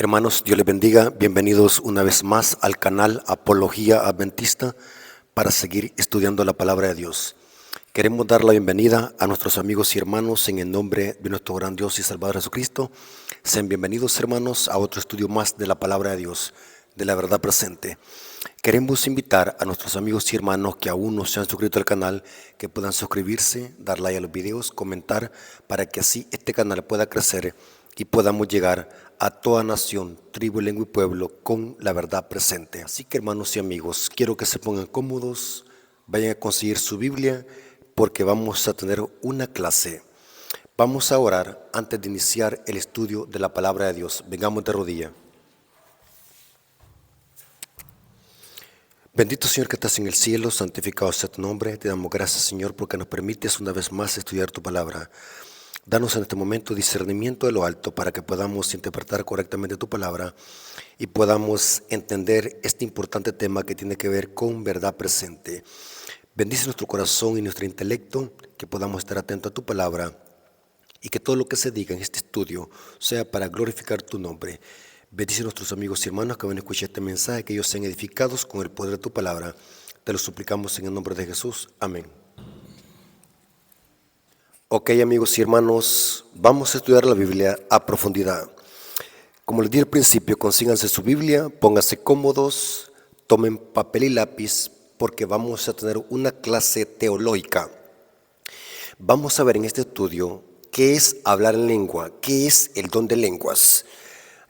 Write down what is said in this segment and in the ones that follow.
Hermanos, Dios les bendiga. Bienvenidos una vez más al canal Apología Adventista para seguir estudiando la palabra de Dios. Queremos dar la bienvenida a nuestros amigos y hermanos en el nombre de nuestro gran Dios y Salvador Jesucristo. Sean bienvenidos, hermanos, a otro estudio más de la palabra de Dios, de la verdad presente. Queremos invitar a nuestros amigos y hermanos que aún no se han suscrito al canal, que puedan suscribirse, dar like a los videos, comentar, para que así este canal pueda crecer y podamos llegar a toda nación, tribu, lengua y pueblo con la verdad presente. Así que, hermanos y amigos, quiero que se pongan cómodos, vayan a conseguir su Biblia, porque vamos a tener una clase. Vamos a orar antes de iniciar el estudio de la palabra de Dios. Vengamos de rodilla. Bendito Señor que estás en el cielo, santificado sea tu nombre. Te damos gracias, Señor, porque nos permites una vez más estudiar tu palabra. Danos en este momento discernimiento de lo alto para que podamos interpretar correctamente tu palabra y podamos entender este importante tema que tiene que ver con verdad presente. Bendice nuestro corazón y nuestro intelecto, que podamos estar atentos a tu palabra y que todo lo que se diga en este estudio sea para glorificar tu nombre. Bendice a nuestros amigos y hermanos que van a escuchar este mensaje, que ellos sean edificados con el poder de tu palabra. Te lo suplicamos en el nombre de Jesús. Amén. Ok, amigos y hermanos, vamos a estudiar la Biblia a profundidad. Como les dije al principio, consíganse su Biblia, pónganse cómodos, tomen papel y lápiz, porque vamos a tener una clase teológica. Vamos a ver en este estudio qué es hablar en lengua, qué es el don de lenguas,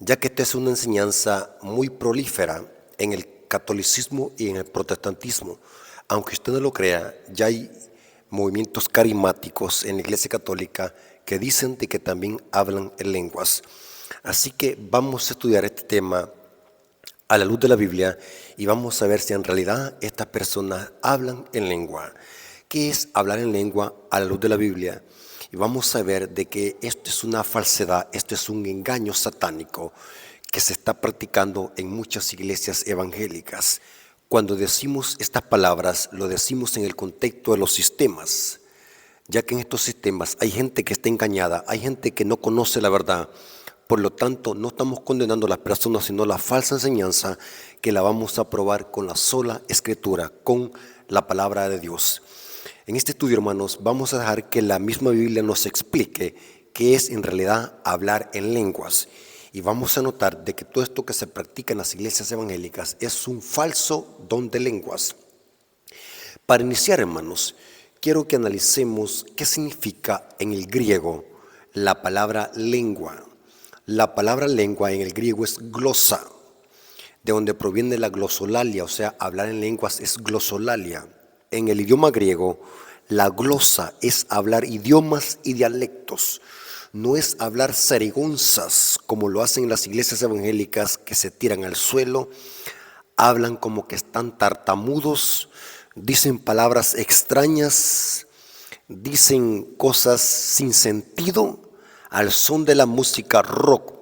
ya que esta es una enseñanza muy prolífera en el catolicismo y en el protestantismo. Aunque usted no lo crea, ya hay movimientos carismáticos en la Iglesia Católica que dicen de que también hablan en lenguas. Así que vamos a estudiar este tema a la luz de la Biblia y vamos a ver si en realidad estas personas hablan en lengua. ¿Qué es hablar en lengua a la luz de la Biblia? Y vamos a ver de que esto es una falsedad, esto es un engaño satánico que se está practicando en muchas iglesias evangélicas. Cuando decimos estas palabras, lo decimos en el contexto de los sistemas, ya que en estos sistemas hay gente que está engañada, hay gente que no conoce la verdad. Por lo tanto, no estamos condenando a las personas, sino la falsa enseñanza que la vamos a probar con la sola Escritura, con la palabra de Dios. En este estudio, hermanos, vamos a dejar que la misma Biblia nos explique qué es en realidad hablar en lenguas. Y vamos a notar de que todo esto que se practica en las iglesias evangélicas es un falso don de lenguas. Para iniciar, hermanos, quiero que analicemos qué significa en el griego la palabra lengua. La palabra lengua en el griego es glosa, de donde proviene la glosolalia, o sea, hablar en lenguas es glosolalia. En el idioma griego, la glosa es hablar idiomas y dialectos. No es hablar zaragonzas como lo hacen las iglesias evangélicas, que se tiran al suelo, hablan como que están tartamudos, dicen palabras extrañas, dicen cosas sin sentido al son de la música rock.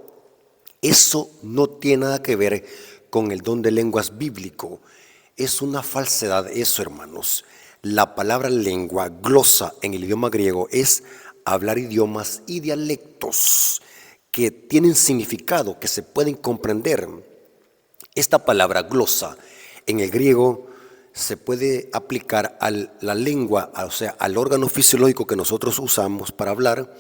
Eso no tiene nada que ver con el don de lenguas bíblico. Es una falsedad eso, hermanos. La palabra lengua, glosa en el idioma griego, es hablar idiomas y dialectos que tienen significado, que se pueden comprender. Esta palabra glosa en el griego se puede aplicar a la lengua, o sea, al órgano fisiológico que nosotros usamos para hablar,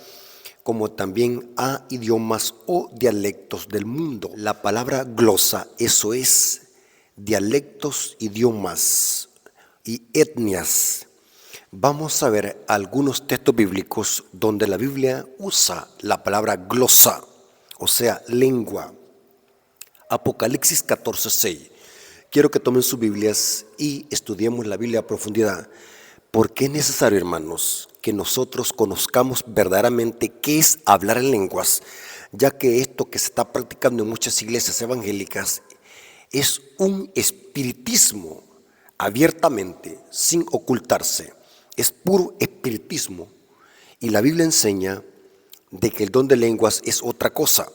como también a idiomas o dialectos del mundo. La palabra glosa, eso es, dialectos, idiomas y etnias. Vamos a ver algunos textos bíblicos donde la Biblia usa la palabra glosa, o sea, lengua. Apocalipsis 14:6. Quiero que tomen sus Biblias y estudiemos la Biblia a profundidad, porque es necesario, hermanos, que nosotros conozcamos verdaderamente qué es hablar en lenguas, ya que esto que se está practicando en muchas iglesias evangélicas es un espiritismo abiertamente, sin ocultarse. Es puro espiritismo. Y la Biblia enseña de que el don de lenguas es otra cosa.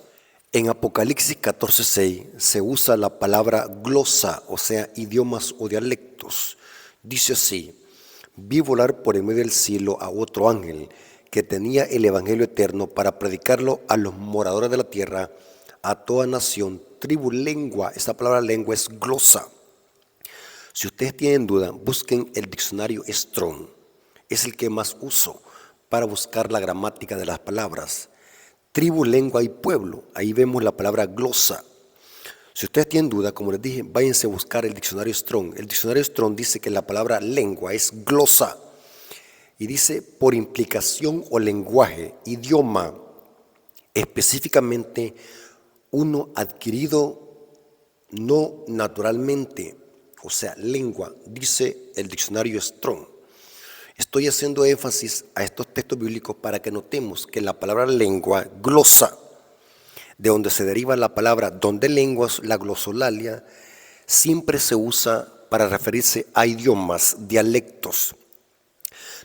En Apocalipsis 14:6 se usa la palabra glosa, o sea, idiomas o dialectos. Dice así: vi volar por el medio del cielo a otro ángel que tenía el evangelio eterno para predicarlo a los moradores de la tierra, a toda nación, tribu, lengua. Esta palabra lengua es glosa. Si ustedes tienen duda, busquen el diccionario Strong. Es el que más uso para buscar la gramática de las palabras. Tribu, lengua y pueblo. Ahí vemos la palabra glosa. Si ustedes tienen duda, como les dije, váyanse a buscar el diccionario Strong. El diccionario Strong dice que la palabra lengua es glosa. Y dice por implicación o lenguaje, idioma, específicamente uno adquirido no naturalmente, o sea, lengua, dice el diccionario Strong. Estoy haciendo énfasis a estos textos bíblicos para que notemos que la palabra lengua, glosa, de donde se deriva la palabra don de lenguas, la glosolalia, siempre se usa para referirse a idiomas, dialectos.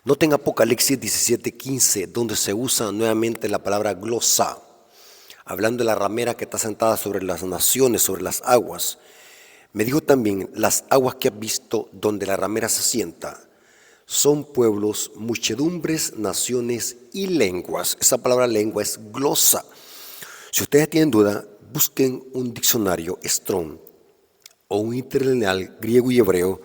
Noten Apocalipsis 17:15, donde se usa nuevamente la palabra glosa, hablando de la ramera que está sentada sobre las naciones, sobre las aguas. Me dijo también, las aguas que has visto donde la ramera se sienta son pueblos, muchedumbres, naciones y lenguas. Esa palabra lengua es glosa. Si ustedes tienen duda, busquen un diccionario Strong o un interlineal griego y hebreo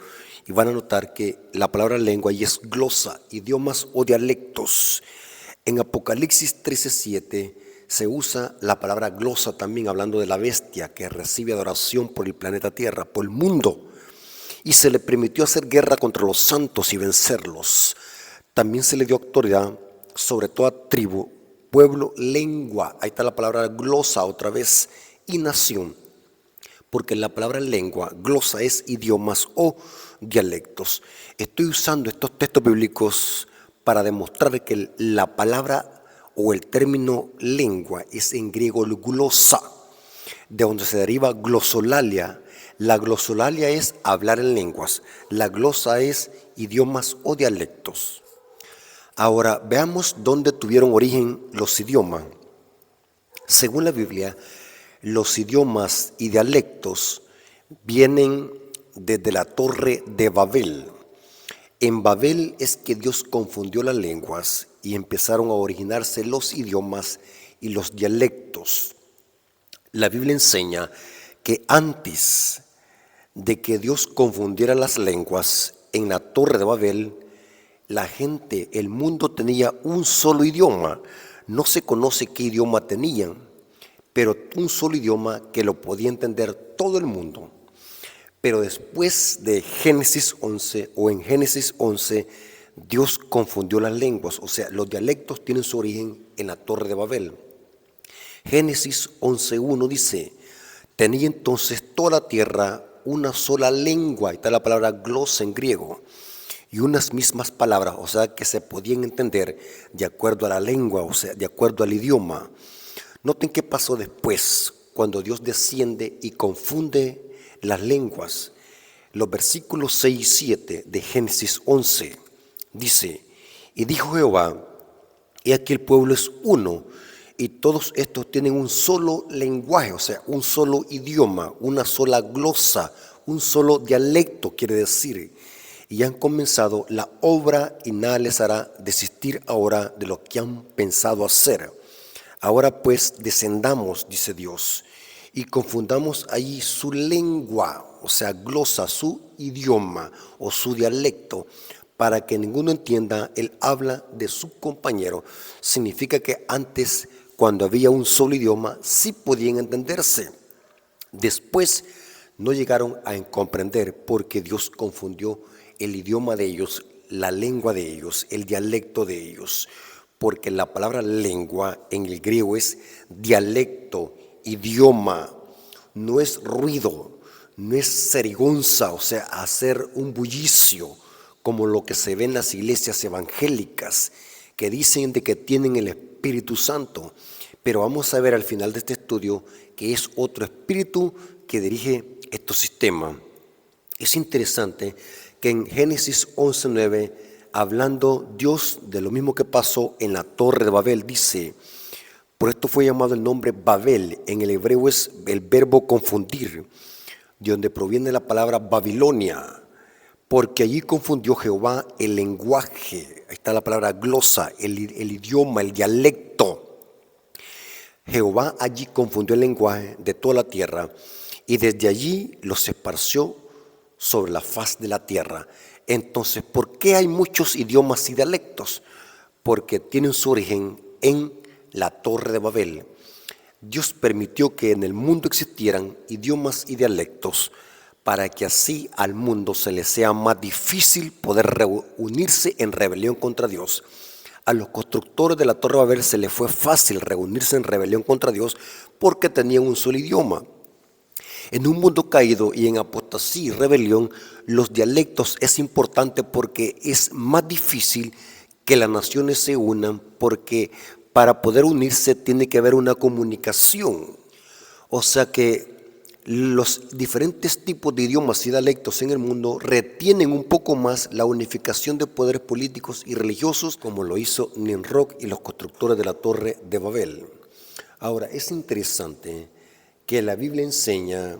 y van a notar que la palabra lengua ahí es glosa, idiomas o dialectos. En Apocalipsis 13:7 se usa la palabra glosa también, hablando de la bestia que recibe adoración por el planeta Tierra, por el mundo. Y se le permitió hacer guerra contra los santos y vencerlos. También se le dio autoridad sobre toda tribu, pueblo, lengua. Ahí está la palabra glosa otra vez, y nación. Porque la palabra lengua, glosa, es idiomas o dialectos. Estoy usando estos textos bíblicos para demostrar que la palabra o el término lengua es en griego glosa, de donde se deriva glosolalia. La glosolalia es hablar en lenguas, la glosa es idiomas o dialectos. Ahora veamos dónde tuvieron origen los idiomas. Según la Biblia, los idiomas y dialectos vienen desde la torre de Babel. En Babel es que Dios confundió las lenguas y empezaron a originarse los idiomas y los dialectos. La Biblia enseña que antes de que Dios confundiera las lenguas en la torre de Babel, la gente, el mundo tenía un solo idioma. No se conoce qué idioma tenían, pero un solo idioma que lo podía entender todo el mundo. Pero después de Génesis 11 o en Génesis 11, Dios confundió las lenguas, o sea, los dialectos tienen su origen en la torre de Babel. Génesis 11:1 dice, tenía entonces toda la tierra una sola lengua, y está la palabra glosa en griego, y unas mismas palabras, o sea, que se podían entender de acuerdo a la lengua, o sea, de acuerdo al idioma. Noten qué pasó después, cuando Dios desciende y confunde las lenguas. Los versículos 6 y 7 de Génesis 11 dice, y dijo Jehová, he aquí el pueblo es uno, y todos estos tienen un solo lenguaje, o sea, un solo idioma, una sola glosa, un solo dialecto, quiere decir. Y han comenzado la obra y nada les hará desistir ahora de lo que han pensado hacer. Ahora pues descendamos, dice Dios, y confundamos ahí su lengua, o sea, glosa, su idioma o su dialecto, para que ninguno entienda el habla de su compañero. Significa que antes, cuando había un solo idioma, sí podían entenderse. Después no llegaron a comprender porque Dios confundió el idioma de ellos, la lengua de ellos, el dialecto de ellos. Porque la palabra lengua en el griego es dialecto, idioma, no es ruido, no es serigonza, o sea, hacer un bullicio, como lo que se ve en las iglesias evangélicas, que dicen de que tienen el Espíritu Santo. Pero vamos a ver al final de este estudio que es otro espíritu que dirige estos sistemas. Es interesante que en Génesis 11:9, hablando Dios de lo mismo que pasó en la torre de Babel, dice, por esto fue llamado el nombre Babel, en el hebreo es el verbo confundir, de donde proviene la palabra Babilonia, porque allí confundió Jehová el lenguaje, ahí está la palabra glosa, el idioma, el dialecto. Jehová allí confundió el lenguaje de toda la tierra y desde allí los esparció sobre la faz de la tierra. Entonces, ¿por qué hay muchos idiomas y dialectos? Porque tienen su origen en la Torre de Babel. Dios permitió que en el mundo existieran idiomas y dialectos para que así al mundo se le sea más difícil poder reunirse en rebelión contra Dios. A los constructores de la Torre de Babel se les fue fácil reunirse en rebelión contra Dios porque tenían un solo idioma. En un mundo caído y en apostasía y rebelión, los dialectos es importante porque es más difícil que las naciones se unan, porque para poder unirse tiene que haber una comunicación. O sea que los diferentes tipos de idiomas y dialectos en el mundo retienen un poco más la unificación de poderes políticos y religiosos, como lo hizo Nimrod y los constructores de la Torre de Babel. Ahora, es interesante que la Biblia enseña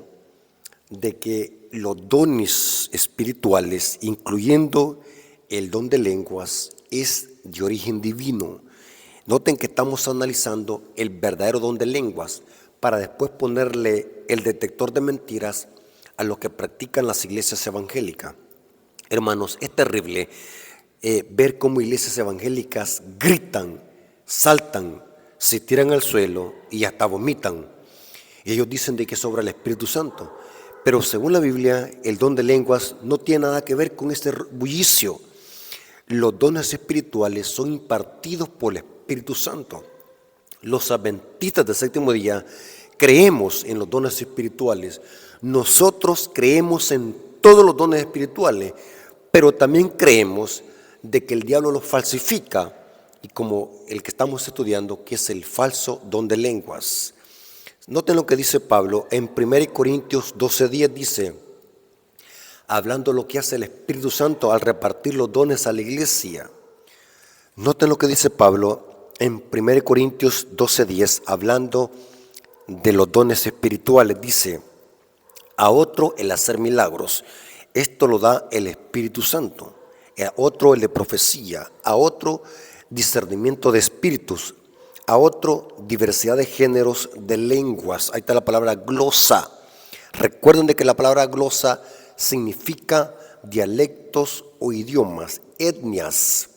de que los dones espirituales, incluyendo el don de lenguas, es de origen divino. Noten que estamos analizando el verdadero don de lenguas para después ponerle el detector de mentiras a lo que practican las iglesias evangélicas. Hermanos, es terrible ver cómo iglesias evangélicas gritan, saltan, se tiran al suelo y hasta vomitan. Y ellos dicen de que sobra el Espíritu Santo. Pero según la Biblia, el don de lenguas no tiene nada que ver con este bullicio. Los dones espirituales son impartidos por el Espíritu Santo. Los adventistas del séptimo día creemos en los dones espirituales. Nosotros creemos en todos los dones espirituales, pero también creemos de que el diablo los falsifica, y como el que estamos estudiando, que es el falso don de lenguas. Noten lo que dice Pablo en 1 Corintios 12:10, dice, hablando lo que hace el Espíritu Santo al repartir los dones a la iglesia. Noten lo que dice Pablo en 1 Corintios 12:10, hablando de los dones espirituales, dice, a otro el hacer milagros, esto lo da el Espíritu Santo, a otro el de profecía, a otro discernimiento de espíritus, a otro diversidad de géneros de lenguas. Ahí está la palabra glosa. Recuerden de que la palabra glosa significa dialectos o idiomas, etnias.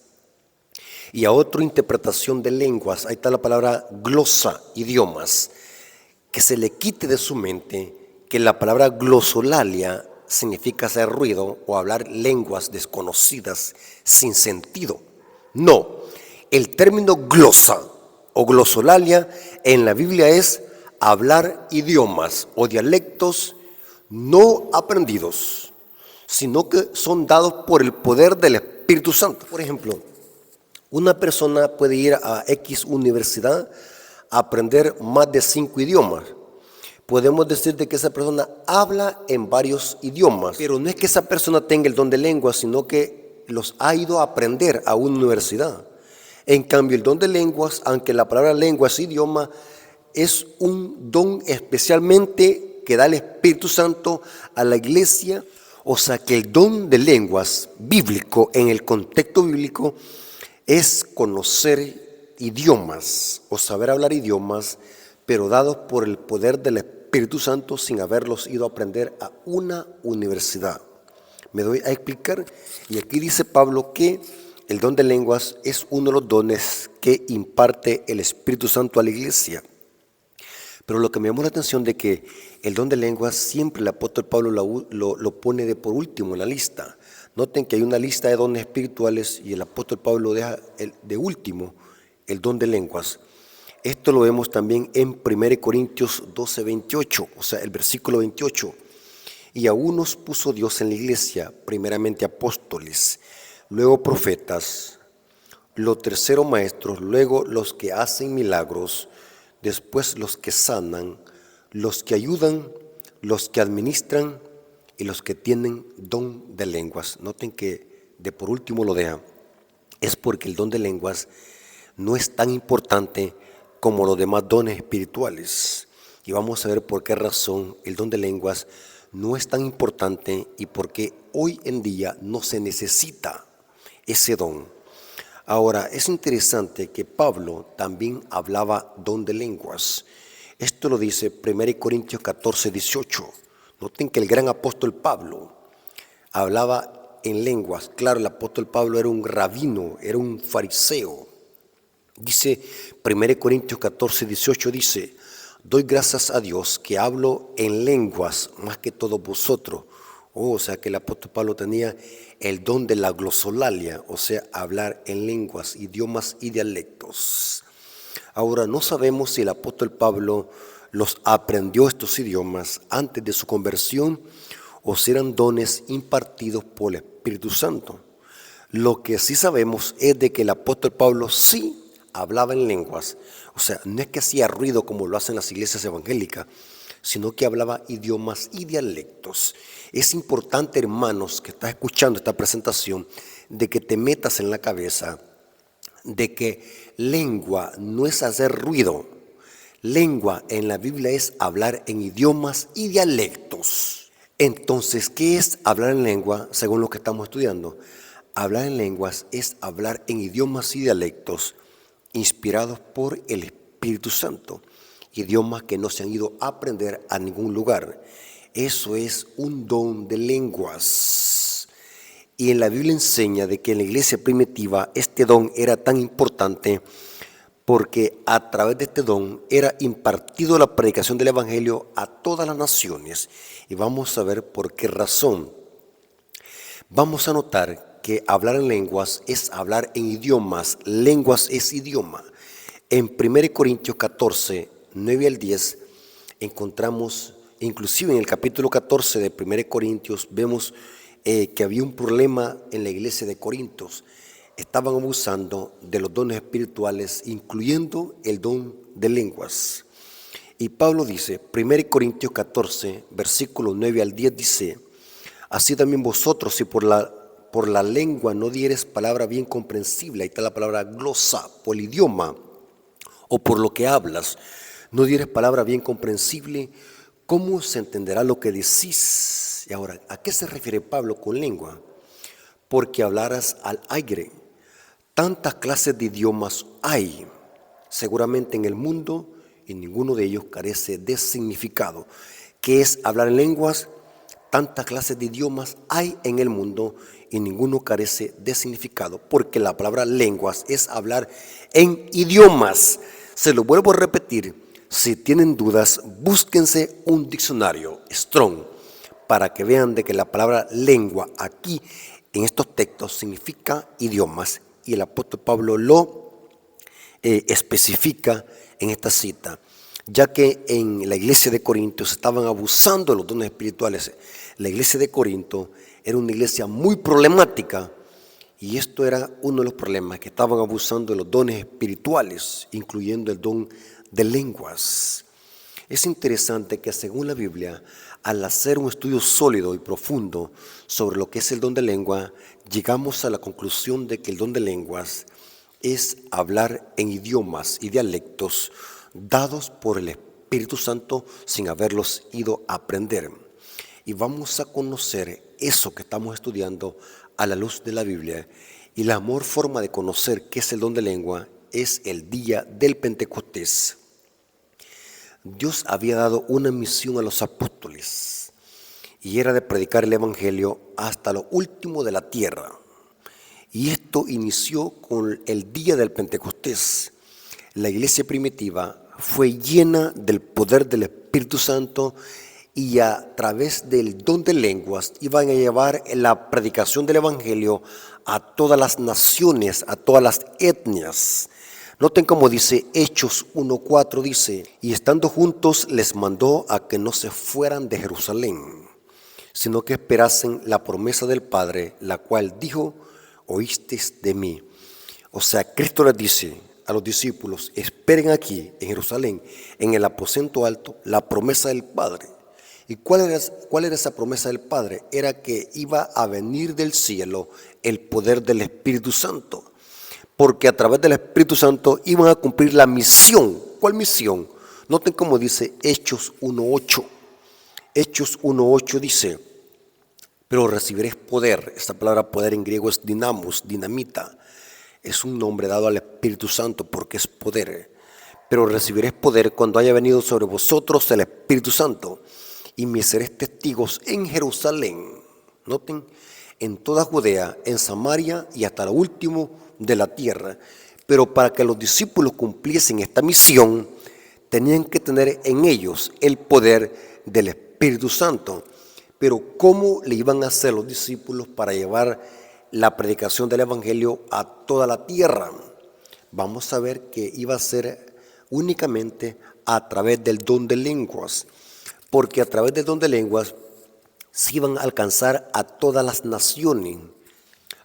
Y a otro interpretación de lenguas. Ahí está la palabra glosa, idiomas. Que se le quite de su mente que la palabra glosolalia significa hacer ruido o hablar lenguas desconocidas sin sentido. No, el término glosa o glosolalia en la Biblia es hablar idiomas o dialectos no aprendidos, sino que son dados por el poder del Espíritu Santo. Por ejemplo, una persona puede ir a X universidad a aprender más de 5 idiomas. Podemos decir de que esa persona habla en varios idiomas, pero no es que esa persona tenga el don de lengua, sino que los ha ido a aprender a una universidad. En cambio, el don de lenguas, aunque la palabra lengua es idioma, es un don especialmente que da el Espíritu Santo a la iglesia. O sea que el don de lenguas bíblico, en el contexto bíblico, es conocer idiomas o saber hablar idiomas, pero dados por el poder del Espíritu Santo sin haberlos ido a aprender a una universidad. Me doy a explicar, y aquí dice Pablo que el don de lenguas es uno de los dones que imparte el Espíritu Santo a la iglesia. Pero lo que me llamó la atención de que el don de lenguas siempre el apóstol Pablo lo pone de por último en la lista. Noten que hay una lista de dones espirituales y el apóstol Pablo deja de último el don de lenguas. Esto lo vemos también en 1 Corintios 12:28, o sea, el versículo 28. Y a unos puso Dios en la iglesia, primeramente apóstoles, luego profetas, los terceros maestros, luego los que hacen milagros, después los que sanan, los que ayudan, los que administran y los que tienen don de lenguas. Noten que de por último lo deja. Es porque el don de lenguas no es tan importante como los demás dones espirituales. Y vamos a ver por qué razón el don de lenguas no es tan importante y por qué hoy en día no se necesita ese don. Ahora, es interesante que Pablo también hablaba don de lenguas. Esto lo dice 1 Corintios 14, 18. Noten que el gran apóstol Pablo hablaba en lenguas. Claro, el apóstol Pablo era un rabino, era un fariseo. Dice 1 Corintios 14, 18, dice: doy gracias a Dios que hablo en lenguas más que todos vosotros. O sea que el apóstol Pablo tenía el don de la glosolalia, o sea, hablar en lenguas, idiomas y dialectos. Ahora, no sabemos si el apóstol Pablo los aprendió estos idiomas antes de su conversión o si eran dones impartidos por el Espíritu Santo. Lo que sí sabemos es de que el apóstol Pablo sí hablaba en lenguas, o sea, no es que hacía ruido como lo hacen las iglesias evangélicas, sino que hablaba idiomas y dialectos. Es importante, hermanos, que estás escuchando esta presentación, de que te metas en la cabeza de que lengua no es hacer ruido. Lengua en la Biblia es hablar en idiomas y dialectos. Entonces, ¿qué es hablar en lengua según lo que estamos estudiando? Hablar en lenguas es hablar en idiomas y dialectos inspirados por el Espíritu Santo. Idiomas que no se han ido a aprender a ningún lugar. Eso es un don de lenguas. Y en la Biblia enseña de que en la iglesia primitiva este don era tan importante porque a través de este don era impartido la predicación del Evangelio a todas las naciones. Y vamos a ver por qué razón. Vamos a notar que hablar en lenguas es hablar en idiomas. Lenguas es idioma. En 1 Corintios 14, 9 al 10, encontramos, inclusive en el capítulo 14 de 1 Corintios, vemos que había un problema en la iglesia de Corintios. Estaban abusando de los dones espirituales, incluyendo el don de lenguas. Y Pablo dice, 1 Corintios 14, versículos 9 al 10, dice: así también vosotros, si por la lengua no dieres palabra bien comprensible, ahí está la palabra glosa, por el idioma, o por lo que hablas, no dieres palabra bien comprensible, ¿cómo se entenderá lo que decís? Y ahora, ¿a qué se refiere Pablo con lengua? Porque hablarás al aire. Tantas clases de idiomas hay seguramente en el mundo y ninguno de ellos carece de significado. ¿Qué es hablar en lenguas? Tantas clases de idiomas hay en el mundo y ninguno carece de significado, porque la palabra lenguas es hablar en idiomas. Se lo vuelvo a repetir, si tienen dudas, búsquense un diccionario, Strong, para que vean de que la palabra lengua aquí en estos textos significa idiomas, y el apóstol Pablo lo especifica en esta cita, ya que en la iglesia de Corinto se estaban abusando de los dones espirituales. La iglesia de Corinto era una iglesia muy problemática y esto era uno de los problemas, que estaban abusando de los dones espirituales, incluyendo el don de lenguas. Es interesante que según la Biblia, al hacer un estudio sólido y profundo sobre lo que es el don de lengua, llegamos a la conclusión de que el don de lenguas es hablar en idiomas y dialectos dados por el Espíritu Santo sin haberlos ido a aprender. Y vamos a conocer eso que estamos estudiando a la luz de la Biblia. Y la mejor forma de conocer qué es el don de lengua es el día del Pentecostés. Dios había dado una misión a los apóstoles y era de predicar el Evangelio hasta lo último de la tierra. Y esto inició con el día del Pentecostés. La iglesia primitiva fue llena del poder del Espíritu Santo y a través del don de lenguas iban a llevar la predicación del Evangelio a todas las naciones, a todas las etnias. Noten cómo dice Hechos 1:4, dice: y estando juntos les mandó a que no se fueran de Jerusalén, sino que esperasen la promesa del Padre, la cual dijo: oísteis de mí. O sea, Cristo les dice a los discípulos: esperen aquí en Jerusalén, en el aposento alto, la promesa del Padre. ¿Y cuál era esa promesa del Padre? Era que iba a venir del cielo el poder del Espíritu Santo, porque a través del Espíritu Santo iban a cumplir la misión. ¿Cuál misión? Noten cómo dice Hechos 1:8. Hechos 1:8 dice: pero recibiréis poder. Esta palabra poder en griego es dinamos, dinamita. es un nombre dado al Espíritu Santo porque es poder. Pero recibiréis poder cuando haya venido sobre vosotros el Espíritu Santo, y me seréis testigos en Jerusalén. Noten, en toda Judea, en Samaria y hasta lo último de la tierra. Pero para que los discípulos cumpliesen esta misión, tenían que tener en ellos el poder del Espíritu Santo. Pero ¿cómo le iban a hacer los discípulos para llevar la predicación del Evangelio a toda la tierra? Vamos a ver que iba a ser únicamente a través del don de lenguas, porque a través del don de lenguas se iban a alcanzar a todas las naciones.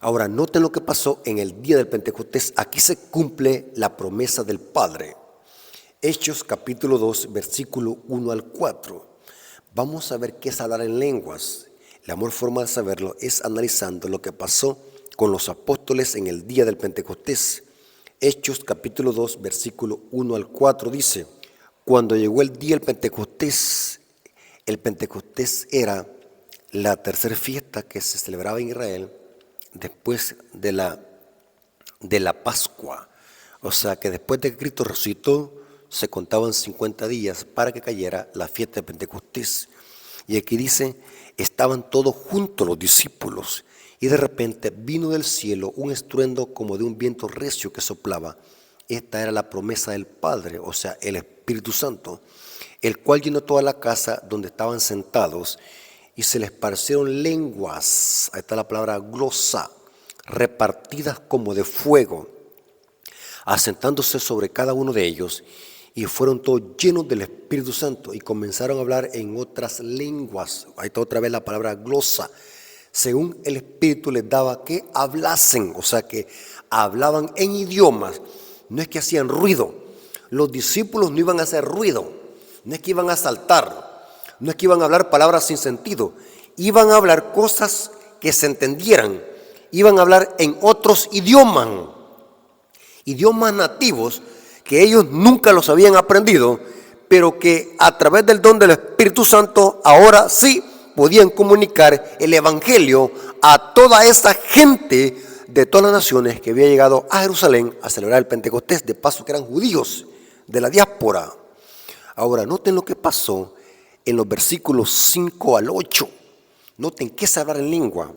Ahora, noten lo que pasó en el día del Pentecostés. Aquí se cumple la promesa del Padre. Hechos capítulo 2, versículo 1 al 4. Vamos a ver qué es hablar en lenguas. La mejor forma de saberlo es analizando lo que pasó con los apóstoles en el día del Pentecostés. Hechos capítulo 2, versículo 1 al 4 dice: cuando llegó el día del Pentecostés, el Pentecostés era la tercera fiesta que se celebraba en Israel después de la Pascua. O sea que después de que Cristo resucitó, se contaban 50 días para que cayera la fiesta de Pentecostés. Y aquí dice, estaban todos juntos los discípulos, y de repente vino del cielo un estruendo como de un viento recio que soplaba. Esta era la promesa del Padre, o sea, el Espíritu Santo, el cual llenó toda la casa donde estaban sentados, y se les parecieron lenguas, ahí está la palabra glosa, repartidas como de fuego, asentándose sobre cada uno de ellos, y fueron todos llenos del Espíritu Santo y comenzaron a hablar en otras lenguas. Ahí está otra vez la palabra glosa, según el Espíritu les daba que hablasen, o sea que hablaban en idiomas. No es que hacían ruido, los discípulos no iban a hacer ruido, no es que iban a saltar, no es que iban a hablar palabras sin sentido, iban a hablar cosas que se entendieran, iban a hablar en otros idiomas nativos que ellos nunca los habían aprendido, pero que a través del don del Espíritu Santo ahora sí podían comunicar el Evangelio a toda esa gente de todas las naciones que había llegado a Jerusalén a celebrar el Pentecostés, de paso que eran judíos de la diáspora. Ahora, noten lo que pasó en los versículos 5 al 8. Noten qué es hablar en lengua.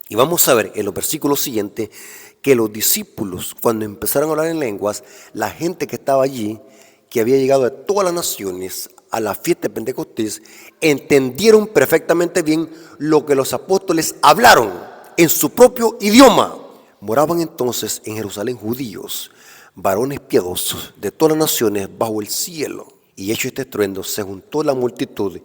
Y vamos a ver en los versículos siguientes que los discípulos, cuando empezaron a hablar en lenguas, la gente que estaba allí, que había llegado de todas las naciones a la fiesta de Pentecostés, entendieron perfectamente bien lo que los apóstoles hablaron en su propio idioma. Moraban entonces en Jerusalén judíos, varones piadosos de todas las naciones bajo el cielo. Y hecho este estruendo, se juntó la multitud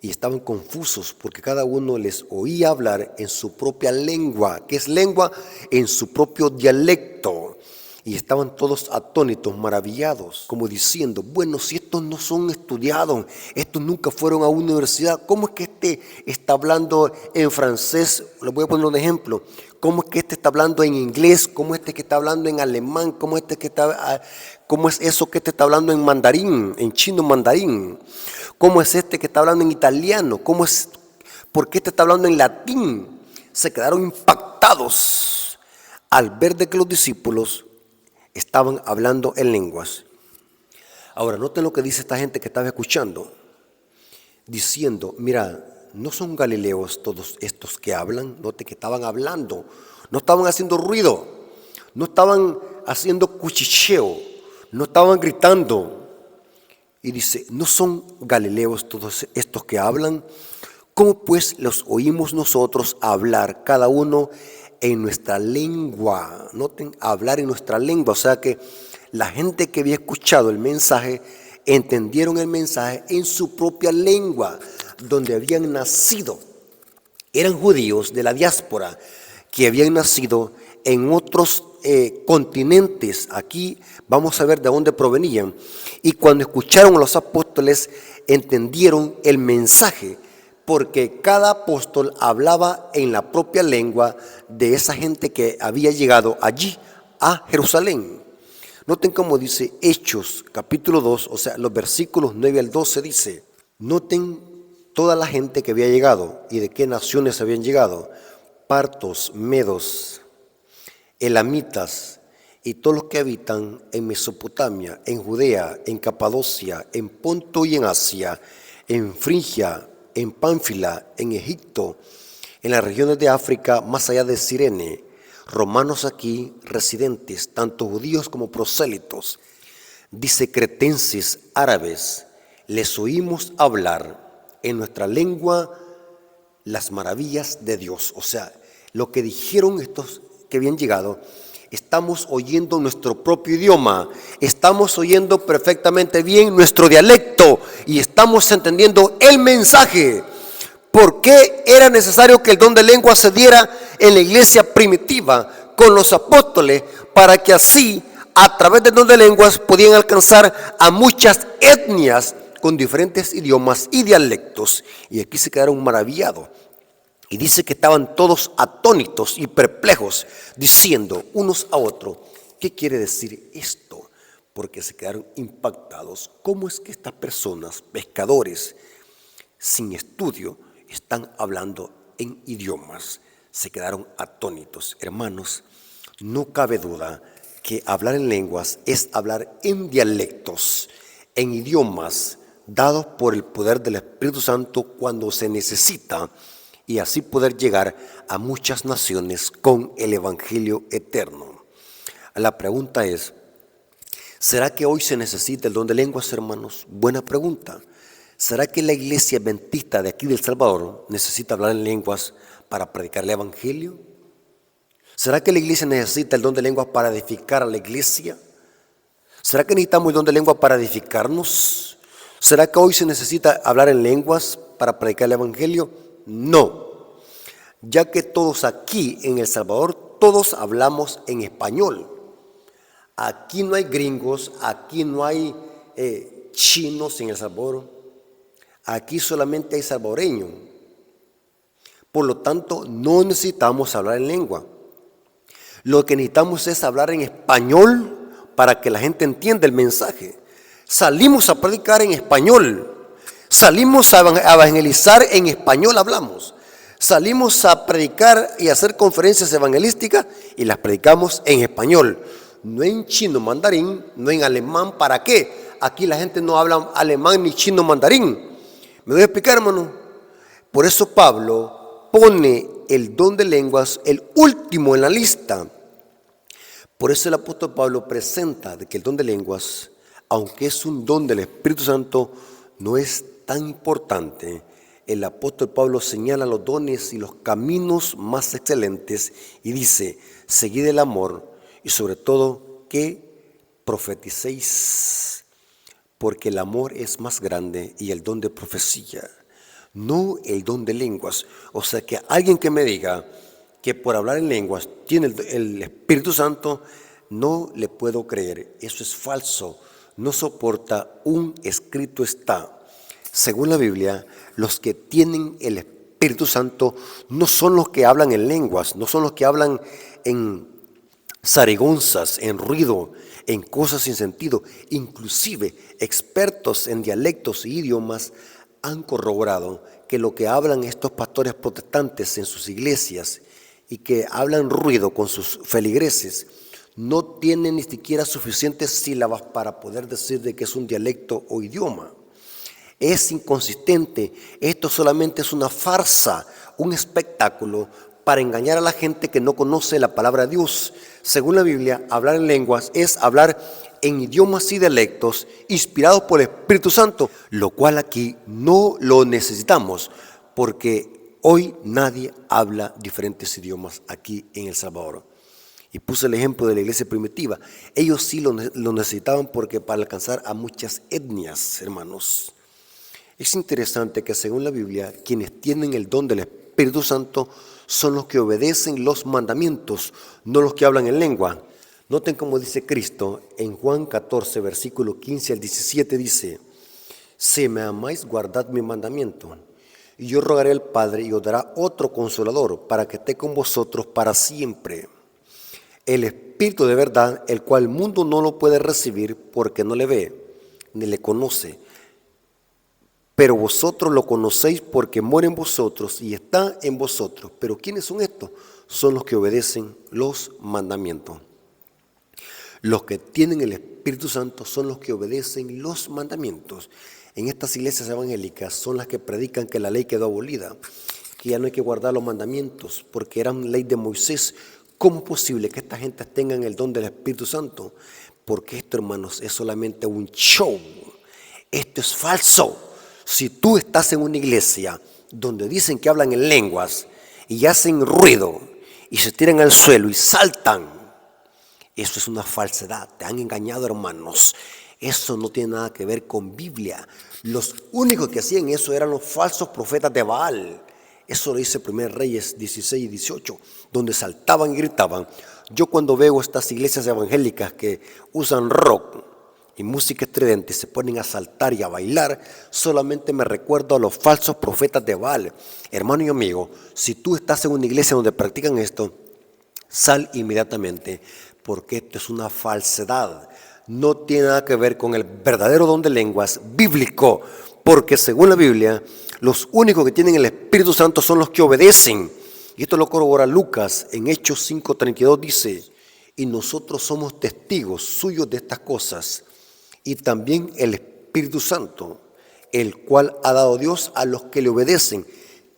y estaban confusos porque cada uno les oía hablar en su propia lengua. ¿Qué es lengua? En su propio dialecto. Y estaban todos atónitos, maravillados, como diciendo, bueno, si estos no son estudiados, estos nunca fueron a una universidad, ¿cómo es que este está hablando en francés? Les voy a poner un ejemplo. ¿Cómo es que este está hablando en inglés? ¿Cómo es este que está hablando en alemán? ¿Cómo es eso que este está hablando en mandarín, en chino mandarín? ¿Cómo es este que está hablando en italiano? ¿Por qué este está hablando en latín? Se quedaron impactados al ver de que los discípulos estaban hablando en lenguas. Ahora, noten lo que dice esta gente que estaba escuchando, diciendo, mira, no son galileos todos estos que hablan. Noten que estaban hablando, no estaban haciendo ruido, no estaban haciendo cuchicheo, no estaban gritando. Y dice, ¿no son galileos todos estos que hablan? ¿Cómo pues los oímos nosotros hablar cada uno en nuestra lengua? Noten, hablar en nuestra lengua. O sea que la gente que había escuchado el mensaje, entendieron el mensaje en su propia lengua, donde habían nacido. Eran judíos de la diáspora que habían nacido en otros continentes. Aquí vamos a ver de dónde provenían. Y cuando escucharon a los apóstoles, entendieron el mensaje, porque cada apóstol hablaba en la propia lengua de esa gente que había llegado allí a Jerusalén. Noten cómo dice Hechos capítulo 2, o sea, los versículos 9 al 12 dice, noten toda la gente que había llegado y de qué naciones habían llegado: partos, medos, elamitas, y todos los que habitan en Mesopotamia, en Judea, en Capadocia, en Ponto y en Asia, en Frigia, en Pánfila, en Egipto, en las regiones de África, más allá de Cirene, romanos aquí residentes, tanto judíos como prosélitos, dice cretenses, árabes, les oímos hablar en nuestra lengua las maravillas de Dios. O sea, lo que dijeron estos que habían llegado, estamos oyendo nuestro propio idioma, estamos oyendo perfectamente bien nuestro dialecto y estamos entendiendo el mensaje. ¿Por qué era necesario que el don de lengua se diera en la iglesia primitiva con los apóstoles? Para que así, a través del don de lenguas, podían alcanzar a muchas etnias con diferentes idiomas y dialectos. Y aquí se quedaron maravillados. Y dice que estaban todos atónitos y perplejos, diciendo unos a otros, ¿qué quiere decir esto? Porque se quedaron impactados. ¿Cómo es que estas personas, pescadores, sin estudio, están hablando en idiomas? Se quedaron atónitos. Hermanos, no cabe duda que hablar en lenguas es hablar en dialectos, en idiomas dados por el poder del Espíritu Santo cuando se necesita, y así poder llegar a muchas naciones con el Evangelio eterno. La pregunta es, ¿será que hoy se necesita el don de lenguas, hermanos? Buena pregunta. ¿Será que la iglesia adventista de aquí de El Salvador necesita hablar en lenguas para predicar el Evangelio? ¿Será que la iglesia necesita el don de lenguas para edificar a la iglesia? ¿Será que necesitamos el don de lengua para edificarnos? ¿Será que hoy se necesita hablar en lenguas para predicar el Evangelio? No, ya que todos aquí en El Salvador, todos hablamos en español. Aquí no hay gringos, aquí no hay chinos en El Salvador, aquí solamente hay salvadoreños. Por lo tanto, no necesitamos hablar en lengua. Lo que necesitamos es hablar en español para que la gente entienda el mensaje. Salimos a predicar en español. Salimos a evangelizar en español, hablamos. Salimos a predicar y a hacer conferencias evangelísticas y las predicamos en español. No en chino mandarín, no en alemán. ¿Para qué? Aquí la gente no habla alemán ni chino mandarín. ¿Me doy a explicar, hermano? Por eso Pablo pone el don de lenguas el último en la lista. Por eso el apóstol Pablo presenta de que el don de lenguas, aunque es un don del Espíritu Santo, no es tan importante. El apóstol Pablo señala los dones y los caminos más excelentes y dice, seguid el amor y sobre todo que profeticéis, porque el amor es más grande y el don de profecía, no el don de lenguas. O sea que alguien que me diga que por hablar en lenguas tiene el Espíritu Santo, no le puedo creer. Eso es falso, no soporta un escrito está. Según la Biblia, los que tienen el Espíritu Santo no son los que hablan en lenguas, no son los que hablan en zarigonzas, en ruido, en cosas sin sentido. Inclusive expertos en dialectos y idiomas han corroborado que lo que hablan estos pastores protestantes en sus iglesias y que hablan ruido con sus feligreses no tienen ni siquiera suficientes sílabas para poder decir de que es un dialecto o idioma. Es inconsistente. Esto solamente es una farsa, un espectáculo para engañar a la gente que no conoce la palabra de Dios. Según la Biblia, hablar en lenguas es hablar en idiomas y dialectos inspirados por el Espíritu Santo, lo cual aquí no lo necesitamos, porque hoy nadie habla diferentes idiomas aquí en El Salvador. Y puse el ejemplo de la iglesia primitiva. Ellos sí lo necesitaban porque para alcanzar a muchas etnias, hermanos. Es interesante que según la Biblia, quienes tienen el don del Espíritu Santo son los que obedecen los mandamientos, no los que hablan en lengua. Noten cómo dice Cristo en Juan 14, versículo 15 al 17, dice, si me amáis, guardad mi mandamiento, y yo rogaré al Padre y os dará otro consolador para que esté con vosotros para siempre. El Espíritu de verdad, el cual el mundo no lo puede recibir porque no le ve, ni le conoce. Pero vosotros lo conocéis porque mora en vosotros y está en vosotros. ¿Pero quiénes son estos? Son los que obedecen los mandamientos. Los que tienen el Espíritu Santo son los que obedecen los mandamientos. En estas iglesias evangélicas son las que predican que la ley quedó abolida, que ya no hay que guardar los mandamientos porque eran ley de Moisés. ¿Cómo es posible que esta gente tengan el don del Espíritu Santo? Porque esto, hermanos, es solamente un show. Esto es falso. Si tú estás en una iglesia donde dicen que hablan en lenguas y hacen ruido y se tiran al suelo y saltan, eso es una falsedad. Te han engañado, hermanos. Eso no tiene nada que ver con Biblia. Los únicos que hacían eso eran los falsos profetas de Baal. Eso lo dice 1 Reyes 16 y 18, donde saltaban y gritaban. Yo cuando veo estas iglesias evangélicas que usan rock y música estridente y se ponen a saltar y a bailar, solamente me recuerdo a los falsos profetas de Baal. Hermano y amigo, si tú estás en una iglesia donde practican esto, sal inmediatamente, porque esto es una falsedad. No tiene nada que ver con el verdadero don de lenguas bíblico, porque según la Biblia, los únicos que tienen el Espíritu Santo son los que obedecen. Y esto lo corrobora Lucas en Hechos 5:32, dice: y nosotros somos testigos suyos de estas cosas, y también el Espíritu Santo, el cual ha dado Dios a los que le obedecen.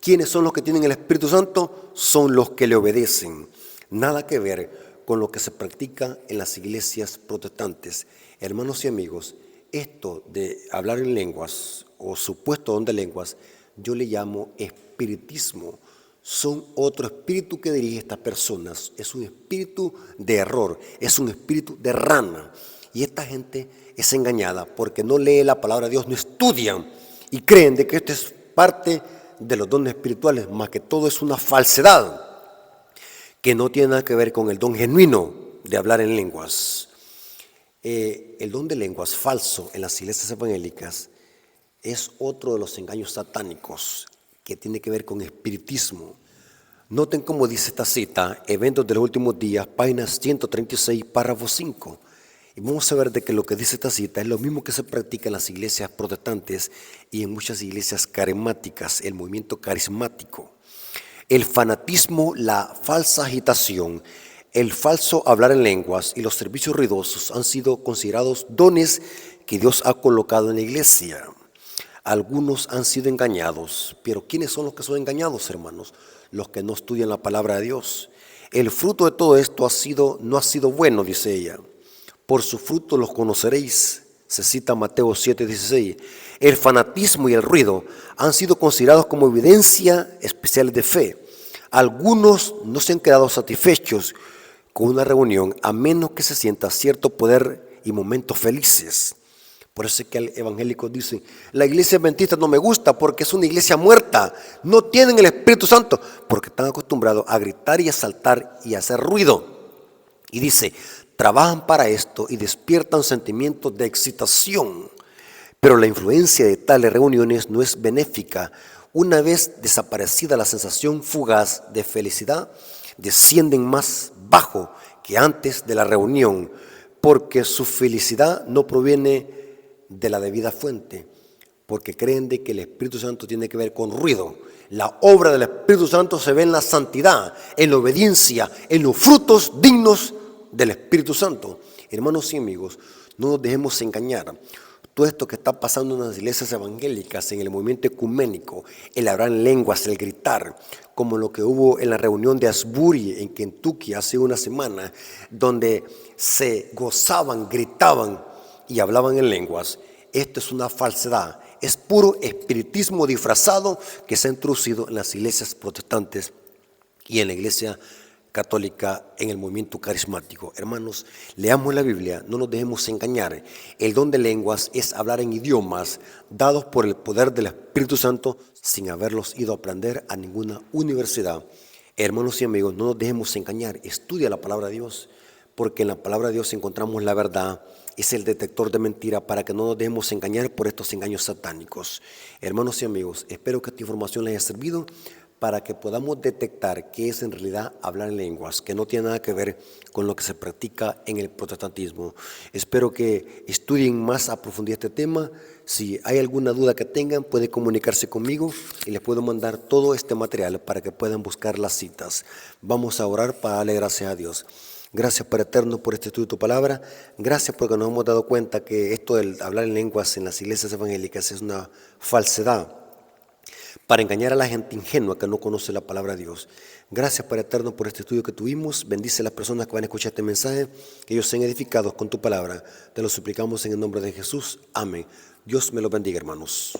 ¿Quiénes son los que tienen el Espíritu Santo? Son los que le obedecen. Nada que ver con lo que se practica en las iglesias protestantes. Hermanos y amigos, esto de hablar en lenguas o supuesto don de lenguas, yo le llamo espiritismo. Son otro espíritu que dirige a estas personas. Es un espíritu de error, es un espíritu de rana. Y esta gente es engañada porque no lee la palabra de Dios, no estudian y creen de que esto es parte de los dones espirituales, más que todo es una falsedad que no tiene nada que ver con el don genuino de hablar en lenguas. El don de lenguas falso en las iglesias evangélicas es otro de los engaños satánicos que tiene que ver con espiritismo. Noten cómo dice esta cita, Eventos de los Últimos Días, páginas 136, párrafo 5. Y vamos a ver de que lo que dice esta cita es lo mismo que se practica en las iglesias protestantes y en muchas iglesias carismáticas, el movimiento carismático. El fanatismo, la falsa agitación, el falso hablar en lenguas y los servicios ruidosos han sido considerados dones que Dios ha colocado en la iglesia. Algunos han sido engañados, pero ¿quiénes son los que son engañados, hermanos? Los que no estudian la palabra de Dios. El fruto de todo esto no ha sido bueno, dice ella. Por su fruto los conoceréis, se cita Mateo 7:16. El fanatismo y el ruido han sido considerados como evidencia especiales de fe. Algunos no se han quedado satisfechos con una reunión a menos que se sienta cierto poder y momentos felices. Por eso es que el evangélico dice, la iglesia adventista no me gusta porque es una iglesia muerta, no tienen el Espíritu Santo, porque están acostumbrados a gritar y a saltar y a hacer ruido. Y dice, trabajan para esto y despiertan sentimientos de excitación, pero la influencia de tales reuniones no es benéfica. Una vez desaparecida la sensación fugaz de felicidad, descienden más bajo que antes de la reunión, porque su felicidad no proviene de la debida fuente, porque creen de que el Espíritu Santo tiene que ver con ruido. La obra del Espíritu Santo se ve en la santidad, en la obediencia, en los frutos dignos del Espíritu Santo. Hermanos y amigos, no nos dejemos engañar. Todo esto que está pasando en las iglesias evangélicas, en el movimiento ecuménico, el hablar en lenguas, el gritar, como lo que hubo en la reunión de Asbury en Kentucky hace una semana, donde se gozaban, gritaban y hablaban en lenguas. Esto es una falsedad, es puro espiritismo disfrazado que se ha introducido en las iglesias protestantes y en la iglesia católica, en el movimiento carismático. Hermanos, leamos la Biblia, no nos dejemos engañar. El don de lenguas es hablar en idiomas dados por el poder del Espíritu Santo sin haberlos ido a aprender a ninguna universidad. Hermanos y amigos, no nos dejemos engañar. Estudia la palabra de Dios, porque en la palabra de Dios encontramos la verdad. Es el detector de mentira para que no nos dejemos engañar por estos engaños satánicos. Hermanos y amigos, espero que esta información les haya servido para que podamos detectar qué es en realidad hablar en lenguas, que no tiene nada que ver con lo que se practica en el protestantismo. Espero que estudien más a profundidad este tema. Si hay alguna duda que tengan, pueden comunicarse conmigo y les puedo mandar todo este material para que puedan buscar las citas. Vamos a orar para darle gracias a Dios. Gracias, Padre eterno, por este estudio de tu palabra. Gracias porque nos hemos dado cuenta que esto del hablar en lenguas en las iglesias evangélicas es una falsedad para engañar a la gente ingenua que no conoce la palabra de Dios. Gracias, Padre eterno, por este estudio que tuvimos. Bendice a las personas que van a escuchar este mensaje, que ellos sean edificados con tu palabra. Te lo suplicamos en el nombre de Jesús. Amén. Dios me los bendiga, hermanos.